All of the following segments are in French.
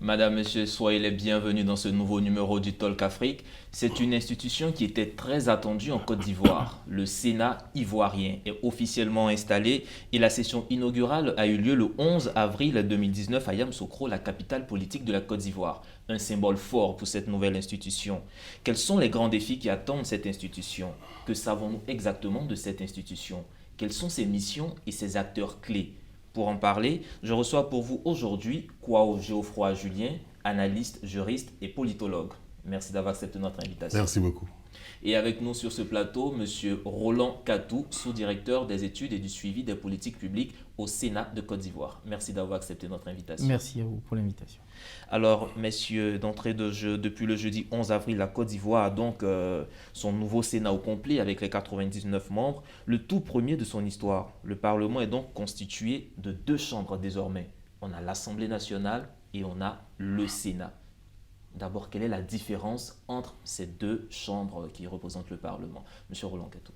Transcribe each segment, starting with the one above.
Madame, Monsieur, soyez les bienvenus dans ce nouveau numéro du Talk Afrique. C'est une institution qui était très attendue en Côte d'Ivoire. Le Sénat ivoirien est officiellement installé et la session inaugurale a eu lieu le 11 avril 2019 à Yamoussoukro, la capitale politique de la Côte d'Ivoire. Un symbole fort pour cette nouvelle institution. Quels sont les grands défis qui attendent cette institution? Que savons-nous exactement de cette institution? Quelles sont ses missions et ses acteurs clés? Pour en parler, je reçois pour vous aujourd'hui Kwao Geoffroy Julien, analyste, juriste et politologue. Merci d'avoir accepté notre invitation. Merci beaucoup. Et avec nous sur ce plateau, M. Roland Katou, sous-directeur des études et du suivi des politiques publiques au Sénat de Côte d'Ivoire. Merci d'avoir accepté notre invitation. Merci à vous pour l'invitation. Alors, messieurs, d'entrée de jeu, depuis le jeudi 11 avril, la Côte d'Ivoire a donc son nouveau Sénat au complet avec les 99 membres, le tout premier de son histoire. Le Parlement est donc constitué de deux chambres désormais. On a l'Assemblée nationale et on a le Sénat. D'abord, quelle est la différence entre ces deux chambres qui représentent le Parlement? Monsieur Roland Katou.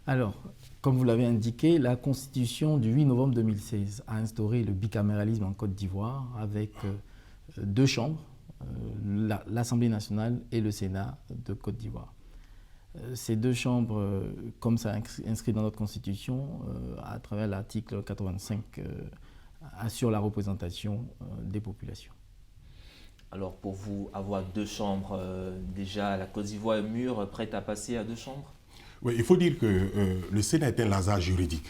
Alors, comme vous l'avez indiqué, la Constitution du 8 novembre 2016 a instauré le bicaméralisme en Côte d'Ivoire avec deux chambres, l'Assemblée nationale et le Sénat de Côte d'Ivoire. Ces deux chambres, comme ça inscrit dans notre Constitution, à travers l'article 85, assurent la représentation des populations. Alors pour vous, avoir deux chambres, déjà la Côte d'Ivoire est mûre, prête à passer à deux chambres? Oui, il faut dire que le Sénat est un Lazare juridique.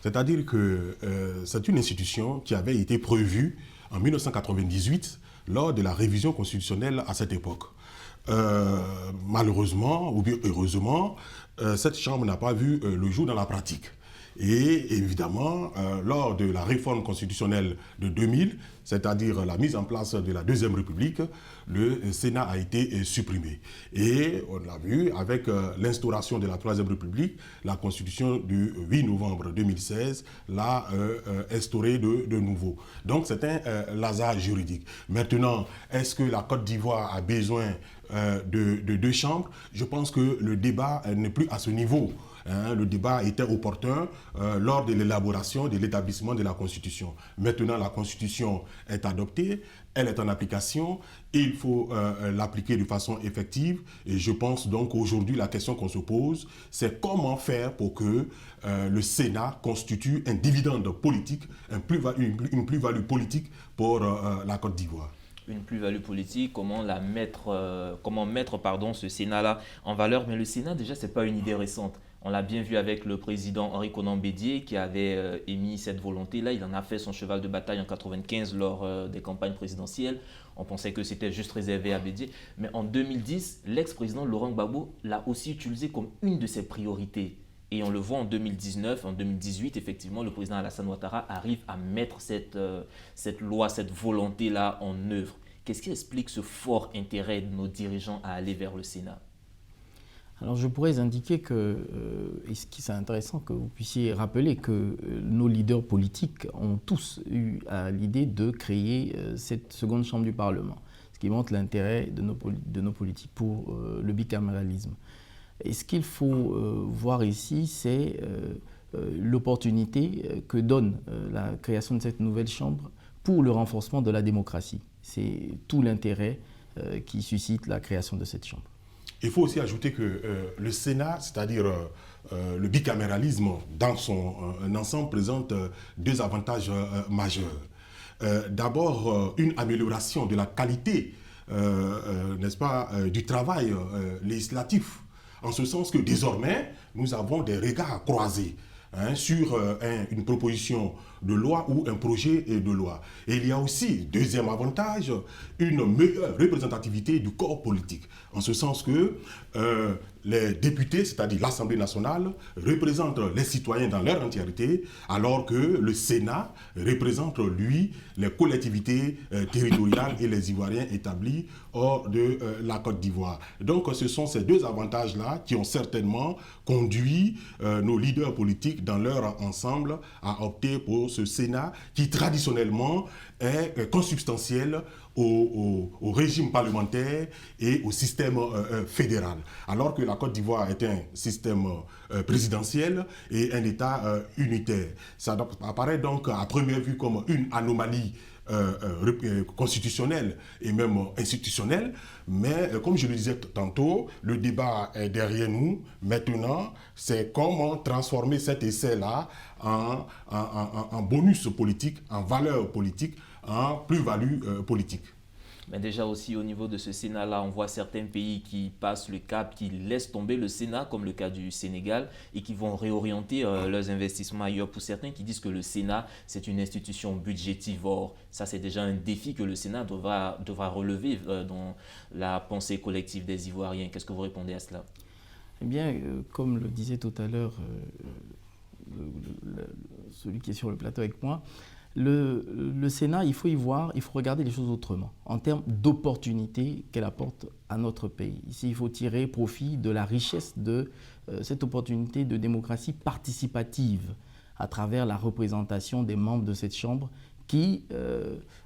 C'est-à-dire que c'est une institution qui avait été prévue en 1998 lors de la révision constitutionnelle à cette époque. Malheureusement, ou bien heureusement, cette chambre n'a pas vu le jour dans la pratique. Et évidemment, lors de la réforme constitutionnelle de 2000, c'est-à-dire la mise en place de la Deuxième République, le Sénat a été supprimé. Et on l'a vu avec l'instauration de la Troisième République, la Constitution du 8 novembre 2016 l'a instauré de nouveau. Donc c'est un Lazare juridique. Maintenant, est-ce que la Côte d'Ivoire a besoin de deux chambres? Je pense que le débat n'est plus à ce niveau. Le débat était opportun lors de l'élaboration, de l'établissement de la Constitution. Maintenant, la Constitution est adoptée, elle est en application, et il faut l'appliquer de façon effective. Et je pense donc qu'aujourd'hui, la question qu'on se pose, c'est comment faire pour que le Sénat constitue un dividende politique, une plus-value politique pour la Côte d'Ivoire. Une plus-value politique, comment mettre ce Sénat-là en valeur. Mais le Sénat, déjà, ce n'est pas une idée récente. On l'a bien vu avec le président Henri Konan Bédié qui avait émis cette volonté-là. Il en a fait son cheval de bataille en 1995 lors des campagnes présidentielles. On pensait que c'était juste réservé à Bédié. Mais en 2010, l'ex-président Laurent Gbagbo l'a aussi utilisé comme une de ses priorités. Et on le voit en 2019, en 2018, effectivement, le président Alassane Ouattara arrive à mettre cette loi, cette volonté-là en œuvre. Qu'est-ce qui explique ce fort intérêt de nos dirigeants à aller vers le Sénat? Alors je pourrais indiquer que, et ce qui est intéressant que vous puissiez rappeler que nos leaders politiques ont tous eu à l'idée de créer cette seconde chambre du Parlement, ce qui montre l'intérêt de nos politiques pour le bicaméralisme. Et ce qu'il faut voir ici, c'est l'opportunité que donne la création de cette nouvelle chambre pour le renforcement de la démocratie. C'est tout l'intérêt qui suscite la création de cette chambre. Il faut aussi ajouter que le Sénat, c'est-à-dire le bicaméralisme dans son ensemble, présente deux avantages majeurs. D'abord, une amélioration de la qualité, n'est-ce pas, du travail législatif, en ce sens que désormais, nous avons des regards croisés sur une proposition de loi ou un projet de loi. Et il y a aussi, deuxième avantage, une meilleure représentativité du corps politique. En ce sens que les députés, c'est-à-dire l'Assemblée nationale, représentent les citoyens dans leur entièreté, alors que le Sénat représente, lui, les collectivités territoriales et les Ivoiriens établis hors de la Côte d'Ivoire. Donc ce sont ces deux avantages-là qui ont certainement conduit nos leaders politiques dans leur ensemble à opter pour ce Sénat qui traditionnellement est consubstantiel au régime parlementaire et au système fédéral. Alors que la Côte d'Ivoire est un système présidentiel et un État unitaire. Ça apparaît donc à première vue comme une anomalie constitutionnelle et même institutionnelle. Mais comme je le disais tantôt, le débat est derrière nous. Maintenant, c'est comment transformer cet essai-là en bonus politique, en valeur politique, en plus-value politique. Mais déjà aussi au niveau de ce Sénat-là, on voit certains pays qui passent le cap, qui laissent tomber le Sénat, comme le cas du Sénégal, et qui vont réorienter leurs investissements ailleurs. Pour certains qui disent que le Sénat, c'est une institution budgétivore. Ça, c'est déjà un défi que le Sénat devra relever dans la pensée collective des Ivoiriens. Qu'est-ce que vous répondez à cela? Eh bien, comme le disait tout à l'heure celui qui est sur le plateau avec moi, le Sénat, il faut regarder les choses autrement, en termes d'opportunités qu'elle apporte à notre pays. Ici, il faut tirer profit de la richesse de cette opportunité de démocratie participative à travers la représentation des membres de cette Chambre qui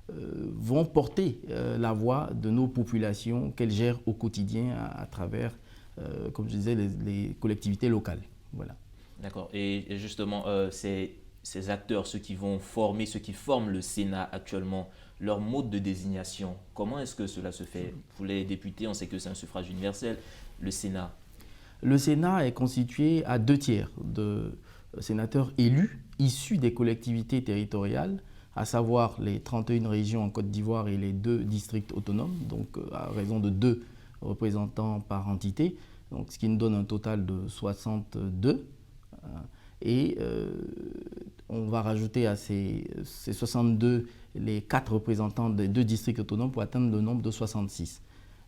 vont porter la voix de nos populations qu'elles gèrent au quotidien à travers, comme je disais, les collectivités locales. Voilà. D'accord. Et justement, ces acteurs, ceux qui forment le Sénat actuellement, leur mode de désignation, comment est-ce que cela se fait? Pour les députés, on sait que c'est un suffrage universel. Le Sénat? Le Sénat est constitué à 2/3 de sénateurs élus, issus des collectivités territoriales, à savoir les 31 régions en Côte d'Ivoire et les 2 districts autonomes, donc à raison de 2 représentants par entité, donc ce qui nous donne un total de 62. Et on va rajouter à ces 62 les 4 représentants des 2 districts autonomes pour atteindre le nombre de 66.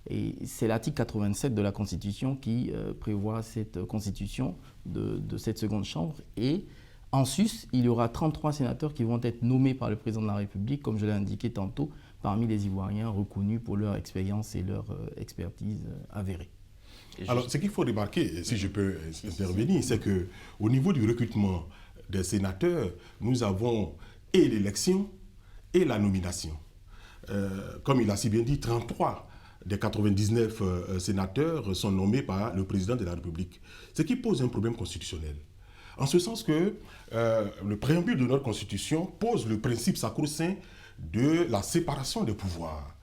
Et c'est l'article 87 de la Constitution qui prévoit cette constitution de cette seconde chambre. Et en sus, il y aura 33 sénateurs qui vont être nommés par le président de la République, comme je l'ai indiqué tantôt, parmi les Ivoiriens reconnus pour leur expérience et leur expertise avérée. Alors, ce qu'il faut remarquer, si je peux intervenir, c'est qu'au niveau du recrutement des sénateurs, nous avons et l'élection et la nomination. Comme il a si bien dit, 33 des 99 sénateurs sont nommés par le président de la République, ce qui pose un problème constitutionnel. En ce sens que le préambule de notre Constitution pose le principe sacro-saint de la séparation des pouvoirs.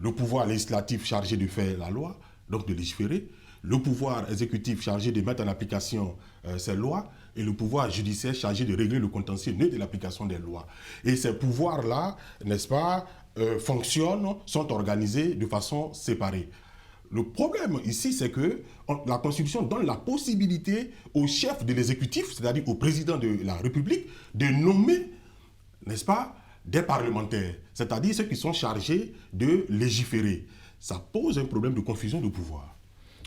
Le pouvoir législatif chargé de faire la loi, donc de légiférer, le pouvoir exécutif chargé de mettre en application ces lois et le pouvoir judiciaire chargé de régler le contentieux de l'application des lois. Et ces pouvoirs-là, n'est-ce pas, fonctionnent, sont organisés de façon séparée. Le problème ici, c'est que la Constitution donne la possibilité au chef de l'exécutif, c'est-à-dire au président de la République, de nommer, n'est-ce pas, des parlementaires, c'est-à-dire ceux qui sont chargés de légiférer. Ça pose un problème de confusion de pouvoir.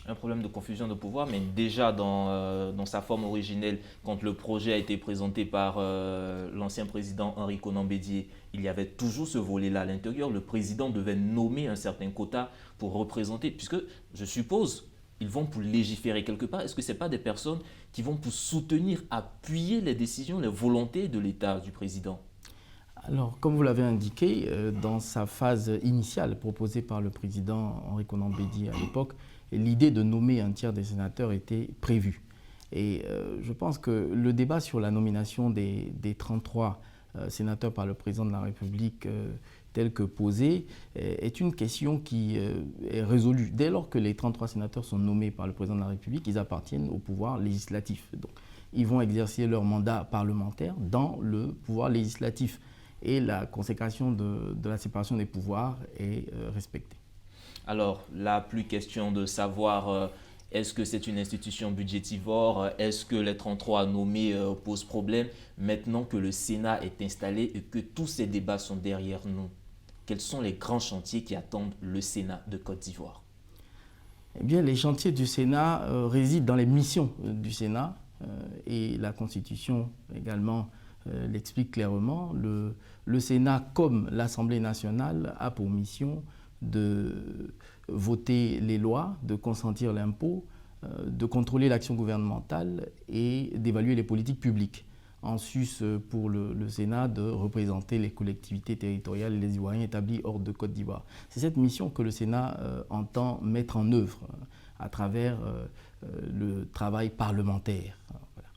Un problème de confusion de pouvoir, mais déjà dans sa forme originelle, quand le projet a été présenté par l'ancien président Henri Konan Bédié, il y avait toujours ce volet-là à l'intérieur. Le président devait nommer un certain quota pour représenter, puisque je suppose ils vont pour légiférer quelque part. Est-ce que ce n'est pas des personnes qui vont pour soutenir, appuyer les décisions, les volontés de l'État, du président? Alors, comme vous l'avez indiqué, dans sa phase initiale proposée par le président Henri Konan Bédié à l'époque, l'idée de nommer un tiers des sénateurs était prévue. Et je pense que le débat sur la nomination des 33 sénateurs par le président de la République tel que posé est une question qui est résolue. Dès lors que les 33 sénateurs sont nommés par le président de la République, ils appartiennent au pouvoir législatif. Donc, ils vont exercer leur mandat parlementaire dans le pouvoir législatif. Et la consécration de la séparation des pouvoirs est respectée. Alors, là, plus question de savoir est-ce que c'est une institution budgétivore, est-ce que les 33 nommés posent problème. Maintenant que le Sénat est installé et que tous ces débats sont derrière nous, quels sont les grands chantiers qui attendent le Sénat de Côte d'Ivoire? Eh bien, les chantiers du Sénat résident dans les missions du Sénat et la Constitution également l'explique clairement. Le Sénat, comme l'Assemblée nationale, a pour mission de voter les lois, de consentir l'impôt, de contrôler l'action gouvernementale et d'évaluer les politiques publiques. En sus, pour le Sénat, de représenter les collectivités territoriales et les Ivoiriens établis hors de Côte d'Ivoire. C'est cette mission que le Sénat entend mettre en œuvre à travers le travail parlementaire. Voilà.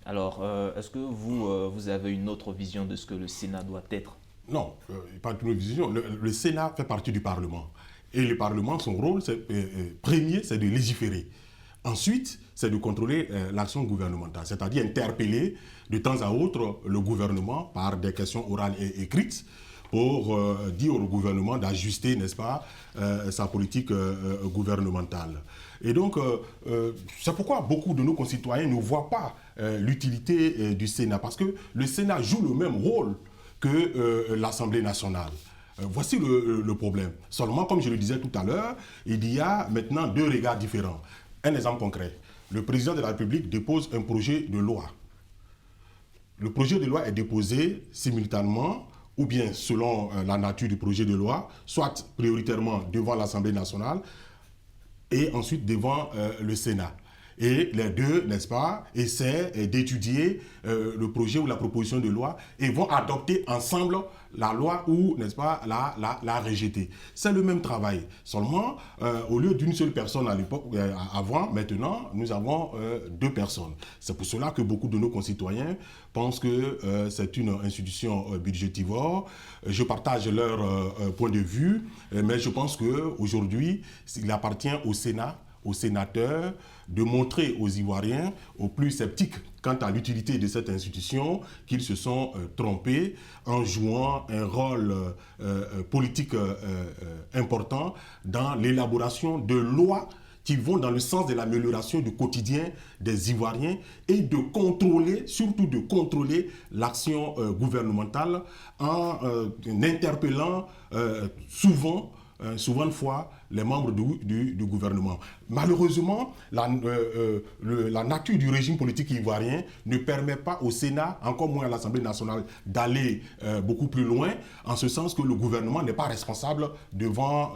Alors, est-ce que vous avez une autre vision de ce que le Sénat doit être? Non, pas de division. Le Sénat fait partie du Parlement. Et le Parlement, son rôle premier, c'est de légiférer. Ensuite, c'est de contrôler l'action gouvernementale, c'est-à-dire interpeller de temps à autre le gouvernement par des questions orales et écrites pour dire au gouvernement d'ajuster, n'est-ce pas, sa politique gouvernementale. Et donc, c'est pourquoi beaucoup de nos concitoyens ne voient pas l'utilité du Sénat, parce que le Sénat joue le même rôle que l'Assemblée nationale. Voici le problème. Seulement, comme je le disais tout à l'heure, il y a maintenant deux regards différents. Un exemple concret. Le président de la République dépose un projet de loi. Le projet de loi est déposé simultanément, ou bien selon la nature du projet de loi, soit prioritairement devant l'Assemblée nationale et ensuite devant le Sénat. Et les deux, n'est-ce pas, essaient d'étudier le projet ou la proposition de loi et vont adopter ensemble la loi ou, n'est-ce pas, la rejeter. C'est le même travail. Seulement, au lieu d'une seule personne à l'époque, avant, maintenant, nous avons deux personnes. C'est pour cela que beaucoup de nos concitoyens pensent que c'est une institution budgétivore. Je partage leur point de vue, mais je pense qu'aujourd'hui, il appartient au Sénat, aux sénateurs, de montrer aux Ivoiriens, aux plus sceptiques quant à l'utilité de cette institution, qu'ils se sont trompés en jouant un rôle politique important dans l'élaboration de lois qui vont dans le sens de l'amélioration du quotidien des Ivoiriens et de contrôler, surtout de contrôler l'action gouvernementale en interpellant souvent de fois les membres du gouvernement. Malheureusement, la nature du régime politique ivoirien ne permet pas au Sénat, encore moins à l'Assemblée nationale, d'aller beaucoup plus loin, en ce sens que le gouvernement n'est pas responsable devant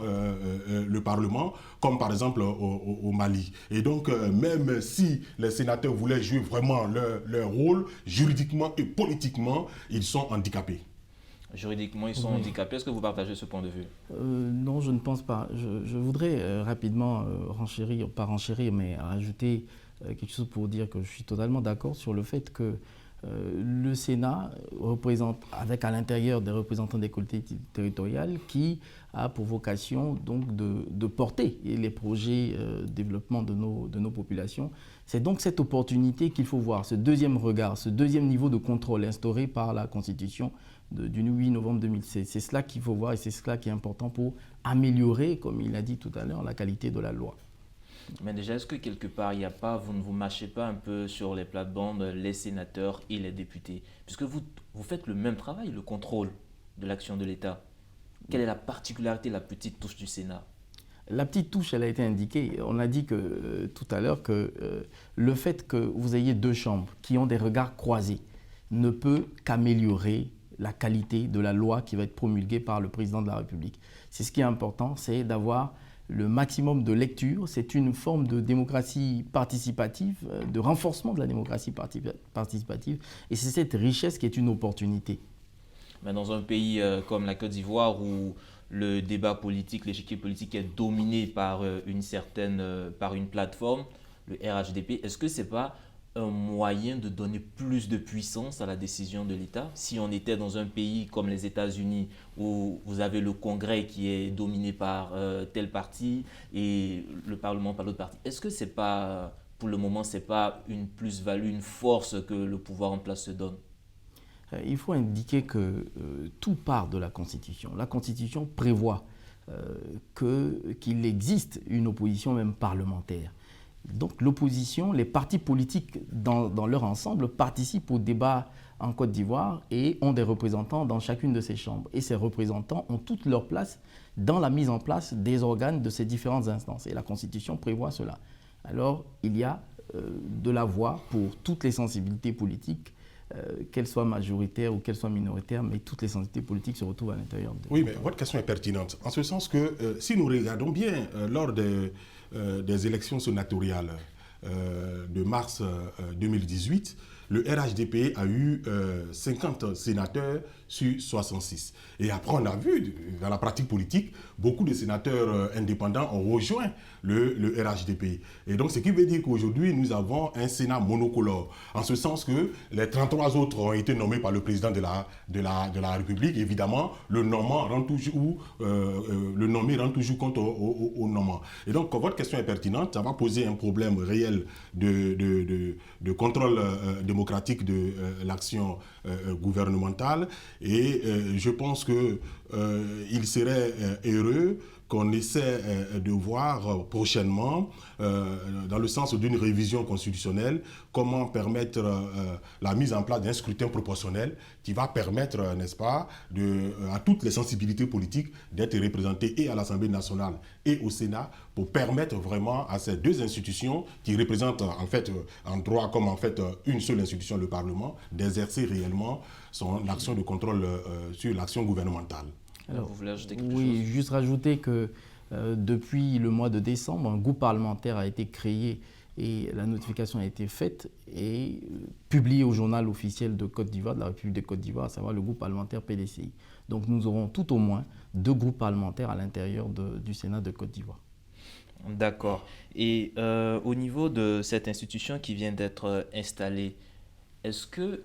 le Parlement, comme par exemple au Mali. Et donc, même si les sénateurs voulaient jouer vraiment leur rôle, juridiquement et politiquement, ils sont handicapés. Juridiquement, ils sont handicapés. Est-ce que vous partagez ce point de vue? Non, je ne pense pas. Je voudrais rapidement renchérir, pas renchérir, mais rajouter quelque chose pour dire que je suis totalement d'accord sur le fait que le Sénat représente, avec à l'intérieur des représentants des collectivités territoriales, qui a pour vocation donc de porter les projets de développement de nos populations. C'est donc cette opportunité qu'il faut voir, ce deuxième regard, ce deuxième niveau de contrôle instauré par la Constitution du 8 novembre 2016. C'est cela qu'il faut voir et c'est cela qui est important pour améliorer, comme il a dit tout à l'heure, la qualité de la loi. Mais déjà, est-ce que quelque part, il n'y a pas, vous ne vous mâchez pas un peu sur les plates-bandes, les sénateurs et les députés? Puisque vous faites le même travail, le contrôle de l'action de l'État. Quelle est la particularité, la petite touche du Sénat? La petite touche, elle a été indiquée. On a dit tout à l'heure que le fait que vous ayez deux chambres qui ont des regards croisés ne peut qu'améliorer la qualité de la loi qui va être promulguée par le président de la République. C'est ce qui est important, c'est d'avoir le maximum de lecture. C'est une forme de démocratie participative, de renforcement de la démocratie participative. Et c'est cette richesse qui est une opportunité. Mais dans un pays comme la Côte d'Ivoire où le débat politique, l'échiquier politique est dominé par une plateforme, le RHDP, est-ce que ce n'est pas un moyen de donner plus de puissance à la décision de l'État? Si on était dans un pays comme les États-Unis où vous avez le Congrès qui est dominé par tel parti et le Parlement par l'autre parti, est-ce que c'est pas, pour le moment, c'est pas une plus-value, une force que le pouvoir en place se donne? Il faut indiquer que tout part de la Constitution. La Constitution prévoit qu'il existe une opposition même parlementaire. Donc l'opposition, les partis politiques dans leur ensemble participent au débat en Côte d'Ivoire et ont des représentants dans chacune de ces chambres. Et ces représentants ont toute leur place dans la mise en place des organes de ces différentes instances. Et la Constitution prévoit cela. Alors il y a de la voix pour toutes les sensibilités politiques, qu'elles soient majoritaires ou qu'elles soient minoritaires, mais toutes les sensibilités politiques se retrouvent à l'intérieur. Oui, mais votre question est pertinente, en ce sens que si nous regardons bien lors des élections sénatoriales de mars 2018, le RHDP a eu 50 sénateurs sur 66. Et après, on a vu, dans la pratique politique, beaucoup de sénateurs indépendants ont rejoint le RHDP. Et donc, ce qui veut dire qu'aujourd'hui, nous avons un Sénat monocolore, en ce sens que les 33 autres ont été nommés par le président de la République. Évidemment, le nommé rend toujours compte au nommant. Et donc, votre question est pertinente. Ça va poser un problème réel de contrôle démocratique de l'action gouvernementale. Et je pense qu'il serait heureux qu'on essaie de voir prochainement, dans le sens d'une révision constitutionnelle, comment permettre la mise en place d'un scrutin proportionnel qui va permettre, n'est-ce pas, à toutes les sensibilités politiques d'être représentées et à l'Assemblée nationale et au Sénat, pour permettre vraiment à ces deux institutions qui représentent en fait en droit comme en fait une seule institution, le Parlement, d'exercer réellement son action de contrôle sur l'action gouvernementale. Alors, vous voulez ajouter quelque chose ? Oui, juste rajouter que depuis le mois de décembre, un groupe parlementaire a été créé et la notification a été faite et publiée au journal officiel de Côte d'Ivoire, de la République de Côte d'Ivoire, à savoir le groupe parlementaire PDCI. Donc nous aurons tout au moins 2 groupes parlementaires à l'intérieur du Sénat de Côte d'Ivoire. D'accord. Et au niveau de cette institution qui vient d'être installée, est-ce que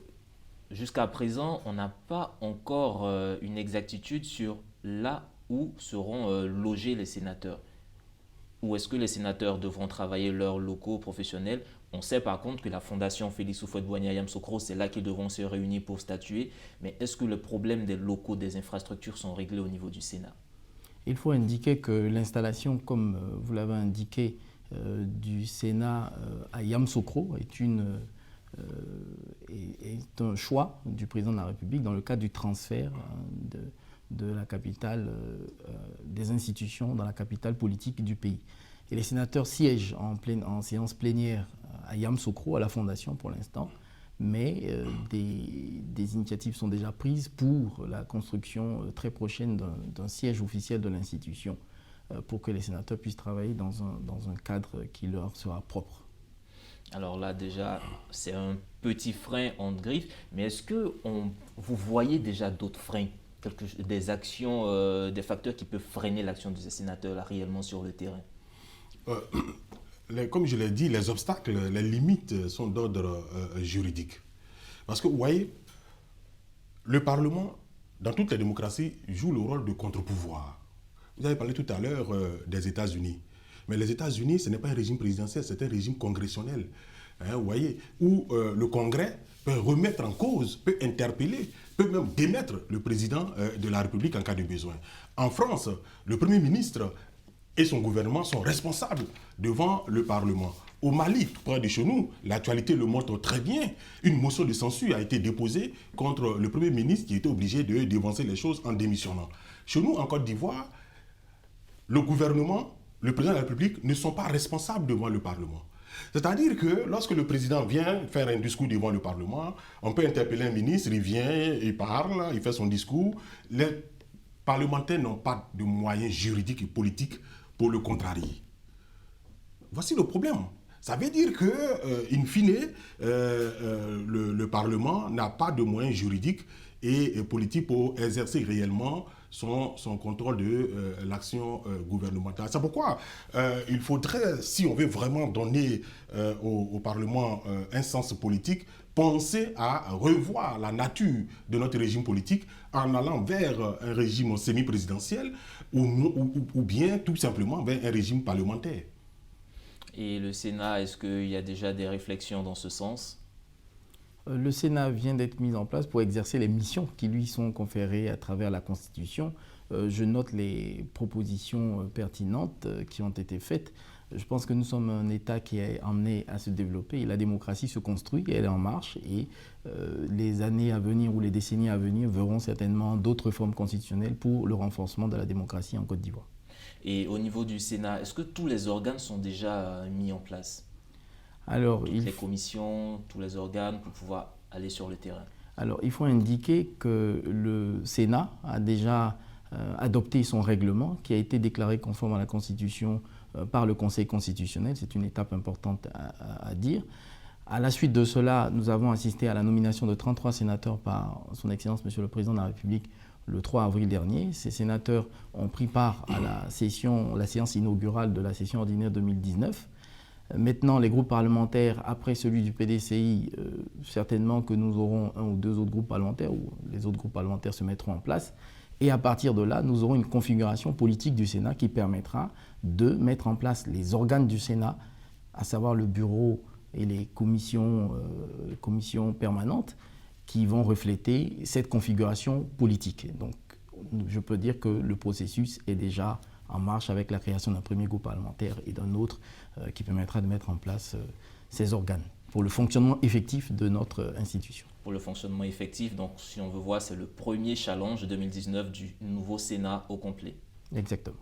jusqu'à présent, on n'a pas encore une exactitude sur là où seront logés les sénateurs? Ou est-ce que les sénateurs devront travailler leurs locaux professionnels? On sait par contre que la fondation Félix Houphouët-Boigny à Yamoussoukro, c'est là qu'ils devront se réunir pour statuer. Mais est-ce que le problème des locaux, des infrastructures sont réglés au niveau du Sénat? Il faut indiquer que l'installation, comme vous l'avez indiqué, du Sénat à Yamoussoukro est un choix du président de la République dans le cadre du transfert de la capitale, des institutions dans la capitale politique du pays. Et les sénateurs siègent en séance plénière à Yamoussoukro, à la Fondation pour l'instant, mais des initiatives sont déjà prises pour la construction très prochaine d'un siège officiel de l'institution pour que les sénateurs puissent travailler dans un cadre qui leur sera propre. Alors là, déjà, c'est un petit frein entre griffes, mais est-ce que vous voyez déjà d'autres freins, des actions, des facteurs qui peuvent freiner l'action de ces sénateurs là, réellement sur le terrain? Comme je l'ai dit, les obstacles, les limites sont d'ordre juridique. Parce que, vous voyez, le Parlement, dans toutes les démocraties, joue le rôle de contre-pouvoir. Vous avez parlé tout à l'heure des États-Unis. Mais les États-Unis, ce n'est pas un régime présidentiel, c'est un régime congressionnel. Vous voyez, où le Congrès peut remettre en cause, peut interpeller, peut même démettre le président de la République en cas de besoin. En France, le Premier ministre et son gouvernement sont responsables devant le Parlement. Au Mali, tout près de chez nous, l'actualité le montre très bien. Une motion de censure a été déposée contre le Premier ministre qui était obligé de dévancer les choses en démissionnant. Chez nous, en Côte d'Ivoire, le gouvernement, le président de la République ne sont pas responsables devant le Parlement. C'est-à-dire que lorsque le président vient faire un discours devant le Parlement, on peut interpeller un ministre, il vient, il parle, il fait son discours. Les parlementaires n'ont pas de moyens juridiques et politiques pour le contrarier. Voici le problème. Ça veut dire que, in fine, le Parlement n'a pas de moyens juridiques et politiques pour exercer réellement son contrôle de l'action gouvernementale. C'est pourquoi il faudrait, si on veut vraiment donner au Parlement un sens politique, penser à revoir la nature de notre régime politique en allant vers un régime semi-présidentiel ou bien tout simplement vers un régime parlementaire. Et le Sénat, est-ce qu'il y a déjà des réflexions dans ce sens ? Le Sénat vient d'être mis en place pour exercer les missions qui lui sont conférées à travers la Constitution. Je note les propositions pertinentes qui ont été faites. Je pense que nous sommes un État qui est amené à se développer et la démocratie se construit, elle est en marche et les années à venir ou les décennies à venir verront certainement d'autres réformes constitutionnelles pour le renforcement de la démocratie en Côte d'Ivoire. Et au niveau du Sénat, est-ce que tous les organes sont déjà mis en place ? Alors, les commissions, tous les organes pour pouvoir aller sur le terrain. Alors, il faut indiquer que le Sénat a déjà adopté son règlement qui a été déclaré conforme à la Constitution par le Conseil constitutionnel. C'est une étape importante à dire. À la suite de cela, nous avons assisté à la nomination de 33 sénateurs par son Excellence Monsieur le Président de la République le 3 avril dernier. Ces sénateurs ont pris part à la séance inaugurale de la session ordinaire 2019. Maintenant, les groupes parlementaires, après celui du PDCI, certainement que nous aurons un ou deux autres groupes parlementaires, ou les autres groupes parlementaires se mettront en place. Et à partir de là, nous aurons une configuration politique du Sénat qui permettra de mettre en place les organes du Sénat, à savoir le bureau et les commissions permanentes qui vont refléter cette configuration politique. Donc, je peux dire que le processus est déjà en marche avec la création d'un premier groupe parlementaire et d'un autre qui permettra de mettre en place ces organes pour le fonctionnement effectif de notre institution. Pour le fonctionnement effectif, donc si on veut voir, c'est le premier challenge 2019 du nouveau Sénat au complet. Exactement.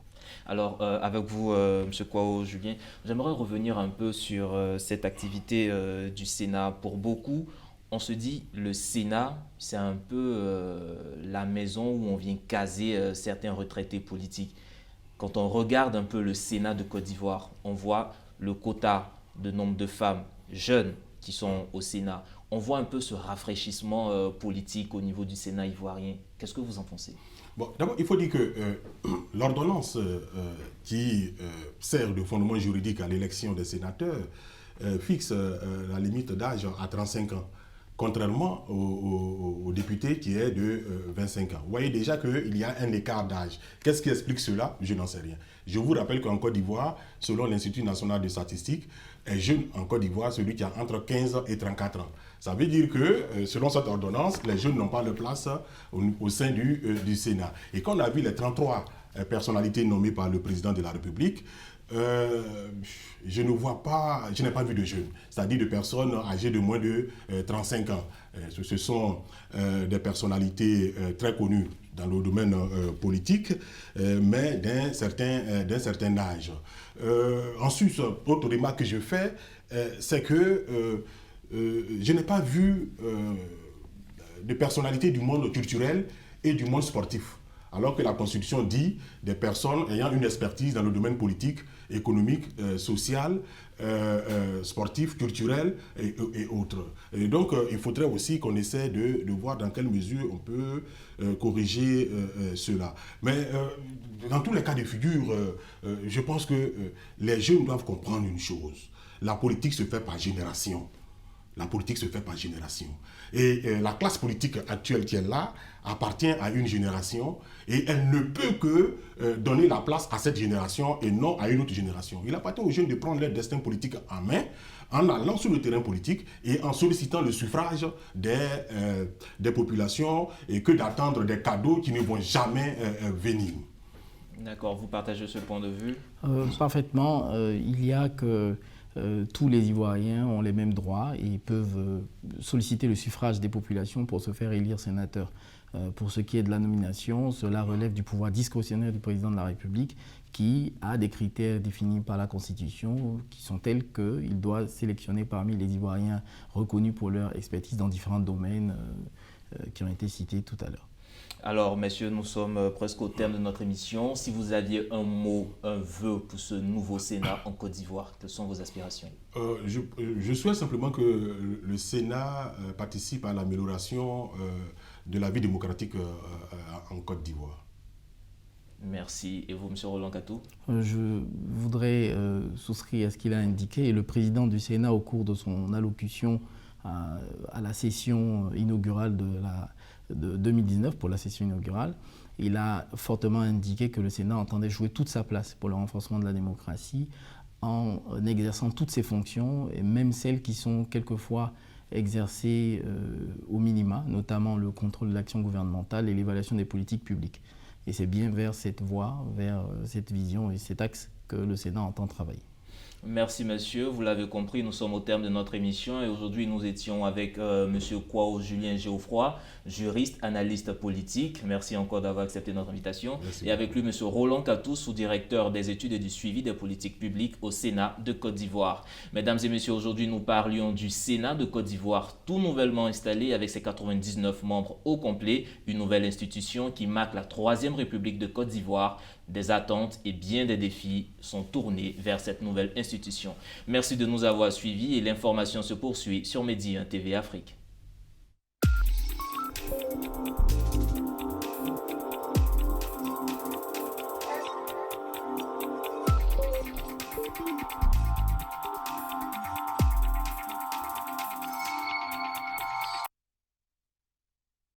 Alors, avec vous, M. Kwao Julien, j'aimerais revenir un peu sur cette activité du Sénat. Pour beaucoup, on se dit le Sénat, c'est un peu la maison où on vient caser certains retraités politiques. Quand on regarde un peu le Sénat de Côte d'Ivoire, on voit le quota de nombre de femmes jeunes qui sont au Sénat. On voit un peu ce rafraîchissement politique au niveau du Sénat ivoirien. Qu'est-ce que vous en pensez ? Bon, d'abord, il faut dire que l'ordonnance qui sert de fondement juridique à l'élection des sénateurs fixe la limite d'âge à 35 ans, contrairement au député qui est de 25 ans. Vous voyez déjà qu'il y a un écart d'âge. Qu'est-ce qui explique cela? Je n'en sais rien. Je vous rappelle qu'en Côte d'Ivoire, selon l'Institut national de statistique, est jeune en Côte d'Ivoire celui qui a entre 15 et 34 ans. Ça veut dire que, selon cette ordonnance, les jeunes n'ont pas leur place au sein du Sénat. Et quand on a vu les 33 personnalités nommées par le président de la République, je n'ai pas vu de jeunes, c'est-à-dire de personnes âgées de moins de 35 ans. Ce sont des personnalités très connues dans le domaine politique, mais d'un certain âge. Ensuite, autre remarque que je fais, c'est que je n'ai pas vu de personnalités du monde culturel et du monde sportif. Alors que la Constitution dit des personnes ayant une expertise dans le domaine politique, économique, social, sportif, culturel et autres. Et donc, il faudrait aussi qu'on essaie de voir dans quelle mesure on peut corriger cela. Mais dans tous les cas de figure, je pense que les jeunes doivent comprendre une chose. La politique se fait par génération. La politique se fait par génération. Et la classe politique actuelle qui est là appartient à une génération et elle ne peut que donner la place à cette génération et non à une autre génération. Il appartient aux jeunes de prendre leur destin politique en main en allant sur le terrain politique et en sollicitant le suffrage des populations et que d'attendre des cadeaux qui ne vont jamais venir. D'accord, vous partagez ce point de vue? Parfaitement. Il y a que tous les Ivoiriens ont les mêmes droits et peuvent solliciter le suffrage des populations pour se faire élire sénateur. Pour ce qui est de la nomination, cela relève du pouvoir discrétionnaire du président de la République qui a des critères définis par la Constitution qui sont tels qu'il doit sélectionner parmi les Ivoiriens reconnus pour leur expertise dans différents domaines qui ont été cités tout à l'heure. Alors, messieurs, nous sommes presque au terme de notre émission. Si vous aviez un mot, un vœu pour ce nouveau Sénat en Côte d'Ivoire, quelles sont vos aspirations? Je souhaite simplement que le Sénat participe à l'amélioration de la vie démocratique en Côte d'Ivoire. Merci. Et vous, M. Roland Katou? Je voudrais souscrire à ce qu'il a indiqué. Et le président du Sénat, au cours de son allocution à la session inaugurale de 2019, pour la session inaugurale, il a fortement indiqué que le Sénat entendait jouer toute sa place pour le renforcement de la démocratie en exerçant toutes ses fonctions, et même celles qui sont quelquefois exercées au minima, notamment le contrôle de l'action gouvernementale et l'évaluation des politiques publiques. Et c'est bien vers cette voie, vers cette vision et cet axe que le Sénat entend travailler. Merci monsieur, vous l'avez compris, nous sommes au terme de notre émission et aujourd'hui nous étions avec monsieur Kwao Julien Géoffroy, juriste, analyste politique. Merci encore d'avoir accepté notre invitation. Merci. Et avec lui monsieur Roland Katou, sous-directeur des études et du suivi des politiques publiques au Sénat de Côte d'Ivoire. Mesdames et messieurs, aujourd'hui nous parlions du Sénat de Côte d'Ivoire, tout nouvellement installé avec ses 99 membres au complet, une nouvelle institution qui marque la 3e République de Côte d'Ivoire. Des attentes et bien des défis sont tournés vers cette nouvelle institution institution. Merci de nous avoir suivis et l'information se poursuit sur Medi 1 TV Afrique.